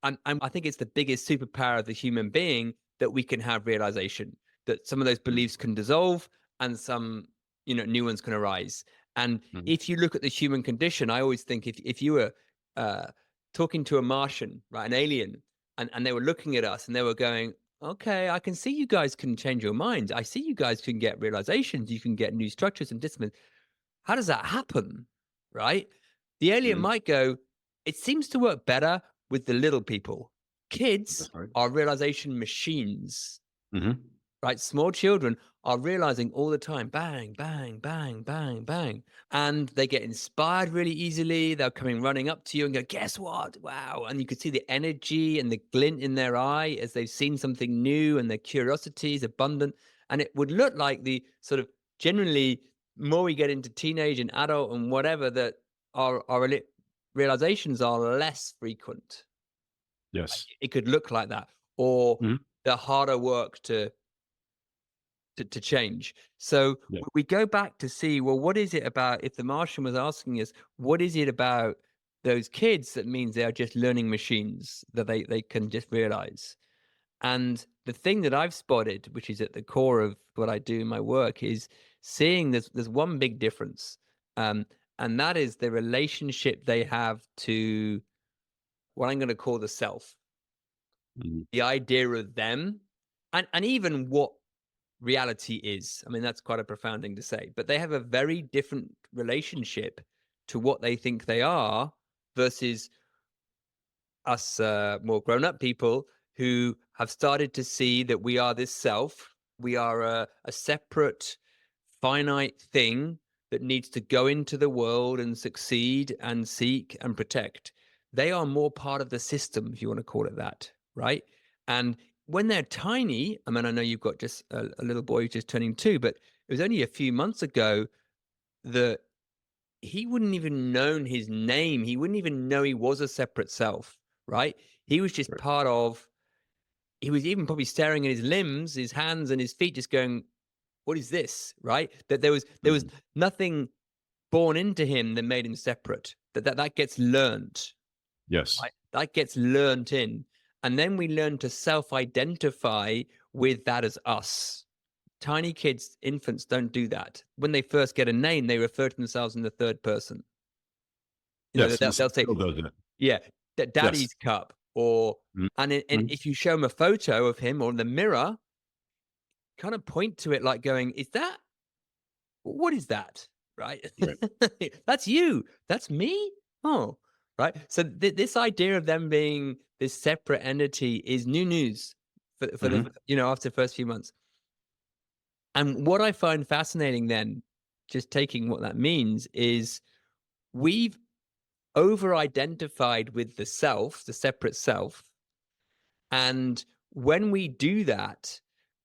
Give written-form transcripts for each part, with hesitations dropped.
I think it's the biggest superpower of the human being that we can have realization, that some of those beliefs can dissolve and some, new ones can arise. And Mhm. if you look at the human condition, I always think if you were uh, talking to a Martian, right, an alien, and they were looking at us and they were going, okay, I can see you guys can change your minds. I see you guys can get realizations. You can get new structures and disciplines. How does that happen? Right? The alien Mhm. might go, it seems to work better with the little people. That's Kids right. are realization machines, Mhm. right? Small children are realizing all the time, bang, bang, bang, bang, bang. And they get inspired really easily. They're coming running up to you and go, guess what? Wow. And you could see the energy and the glint in their eye as they've seen something new and their curiosity is abundant. And it would look like the sort of generally more we get into teenage and adult and whatever that our realizations are less frequent. Yes. It could look like that, or Mhm. the harder work to change. So Yeah. we go back to see, well, what is it about, if the Martian was asking us, what is it about those kids that means they are just learning machines that they can just realize? And the thing that I've spotted, which is at the core of what I do in my work, is seeing there's one big difference. Um, and that is the relationship they have to what I'm going to call the self, Mhm. the idea of them, and even what reality is. I mean, that's quite a profound thing to say, but they have a very different relationship to what they think they are versus us more grown up people who have started to see that we are this self. We are a separate, finite thing that needs to go into the world and succeed and seek and protect. They are more part of the system, if you want to call it that, right? And when they're tiny, I mean, I know you've got just a little boy who's just turning 2, but it was only a few months ago that he wouldn't even known his name. He wouldn't even know he was a separate self, right? He was just Right. part of. He was even probably staring at his limbs, his hands and his feet, just going, "What is this?" Right? That there was Mhm. nothing born into him that made him separate. That gets learned, Yes. right? That gets learned in, and then we learn to self-identify with that as us. Tiny kids, infants don't do that. When they first get a name, they refer to themselves in the third person. Yes. They'll, Listen, they'll say, still does it. yeah, Yes. daddy's cup, or Mhm. and Mhm. if you show him a photo of him or in the mirror, kind of point to it like going, is that what is that? Right? Right. That's you. That's me. Oh, right. So this idea of them being this separate entity is new news for the Mhm. after the first few months. And what I find fascinating then, just taking what that means, is we've over identified with the self, the separate self. And when we do that,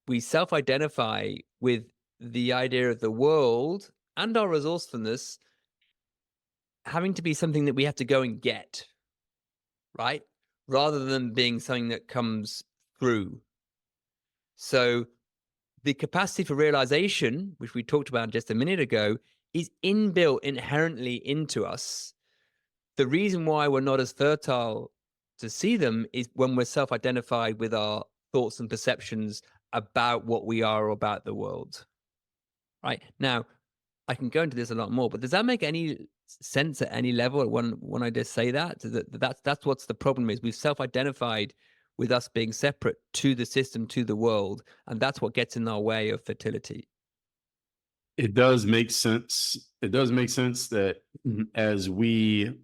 we self identify with the idea of the world and our resourcefulness having to be something that we have to go and get, right? Rather than being something that comes through. So the capacity for realization, which we talked about just a minute ago, is inbuilt inherently into us. The reason why we're not as fertile to see them is when we're self identified with our thoughts and perceptions about what we are or about the world. Right. Now, I can go into this a lot more, but does that make any sense at any level when I just say that? That's what's the problem is we've self-identified with us being separate to the system, to the world, and that's what gets in our way of fertility. It does make sense. It does make sense that as we,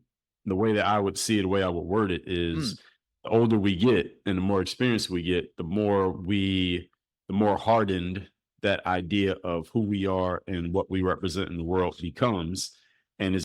the way that I would see it, the way I would word it Mm, is the older we get and the more experience we get, the more hardened that idea of who we are and what we represent in the world becomes. And it's